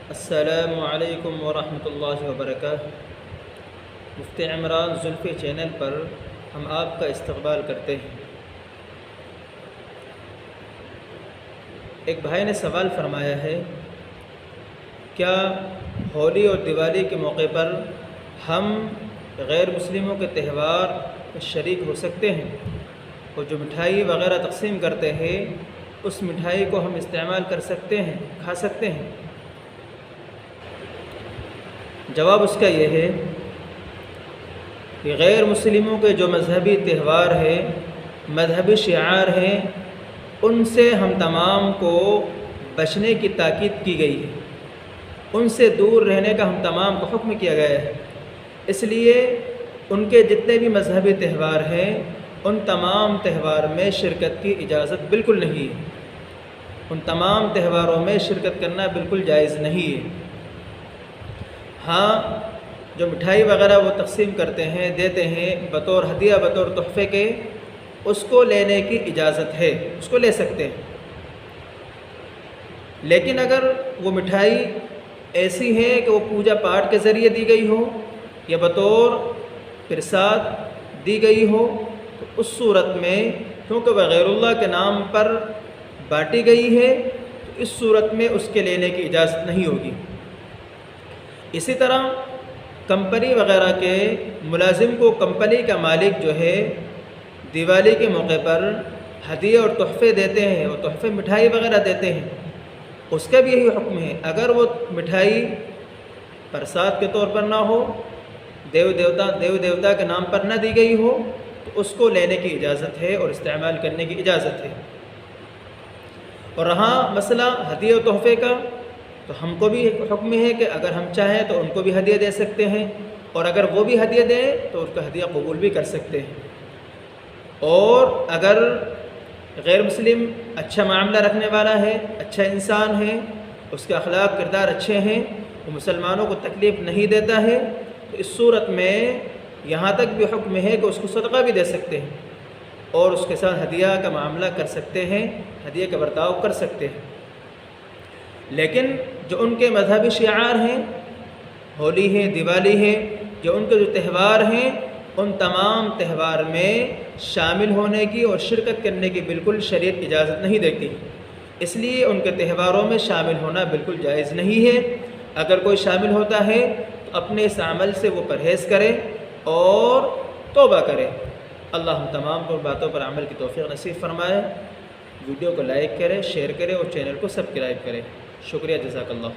السلام علیکم ورحمۃ اللہ وبرکاتہ۔ مفتی عمران زلفی چینل پر ہم آپ کا استقبال کرتے ہیں۔ ایک بھائی نے سوال فرمایا ہے، کیا ہولی اور دیوالی کے موقع پر ہم غیر مسلموں کے تہوار میں شریک ہو سکتے ہیں اور جو مٹھائی وغیرہ تقسیم کرتے ہیں اس مٹھائی کو ہم استعمال کر سکتے ہیں، کھا سکتے ہیں؟ جواب اس کا یہ ہے کہ غیر مسلموں کے جو مذہبی تہوار ہیں، مذہبی شعار ہیں، ان سے ہم تمام کو بچنے کی تاکید کی گئی ہے، ان سے دور رہنے کا ہم تمام کو حکم کیا گیا ہے۔ اس لیے ان کے جتنے بھی مذہبی تہوار ہیں ان تمام تہوار میں شرکت کی اجازت بالکل نہیں ہے، ان تمام تہواروں میں شرکت کرنا بالکل جائز نہیں ہے۔ ہاں، جو مٹھائی وغیرہ وہ تقسیم کرتے ہیں، دیتے ہیں بطور ہدیہ، بطور تحفے کے، اس کو لینے کی اجازت ہے، اس کو لے سکتے ہیں۔ لیکن اگر وہ مٹھائی ایسی ہے کہ وہ پوجا پاٹ کے ذریعے دی گئی ہو یا بطور پرساد دی گئی ہو تو اس صورت میں، کیونکہ وہ غیر اللہ کے نام پر بانٹی گئی ہے، تو اس صورت میں اس کے لینے کی اجازت نہیں ہوگی۔ اسی طرح کمپنی وغیرہ کے ملازم کو کمپنی کا مالک جو ہے دیوالی کے موقع پر ہدیے اور تحفے دیتے ہیں، اور تحفے مٹھائی وغیرہ دیتے ہیں، اس کا بھی یہی حکم ہے۔ اگر وہ مٹھائی پرساد کے طور پر نہ ہو، دیو دیوتا کے نام پر نہ دی گئی ہو، تو اس کو لینے کی اجازت ہے اور استعمال کرنے کی اجازت ہے۔ اور رہا مسئلہ ہدیے و تحفے کا، تو ہم کو بھی حکم ہے کہ اگر ہم چاہیں تو ان کو بھی ہدیہ دے سکتے ہیں، اور اگر وہ بھی ہدیہ دیں تو اس کا ہدیہ قبول بھی کر سکتے ہیں۔ اور اگر غیر مسلم اچھا معاملہ رکھنے والا ہے، اچھا انسان ہے، اس کے اخلاق کردار اچھے ہیں، وہ مسلمانوں کو تکلیف نہیں دیتا ہے، تو اس صورت میں یہاں تک بھی حکم ہے کہ اس کو صدقہ بھی دے سکتے ہیں اور اس کے ساتھ ہدیہ کا معاملہ کر سکتے ہیں، ہدیہ کا برتاؤ کر سکتے ہیں۔ لیکن جو ان کے مذہبی شعار ہیں، ہولی ہے، دیوالی ہے، جو ان کے جو تہوار ہیں، ان تمام تہوار میں شامل ہونے کی اور شرکت کرنے کی بالکل شریعت اجازت نہیں دیتی، اس لیے ان کے تہواروں میں شامل ہونا بالکل جائز نہیں ہے۔ اگر کوئی شامل ہوتا ہے تو اپنے اس عمل سے وہ پرہیز کرے اور توبہ کرے۔ اللہ ہم تمام کو باتوں پر عمل کی توفیق نصیب فرمائے۔ ویڈیو کو لائک کرے، شیئر کرے اور چینل کو سبسکرائب کرے۔ شکریہ، جزاک اللہ۔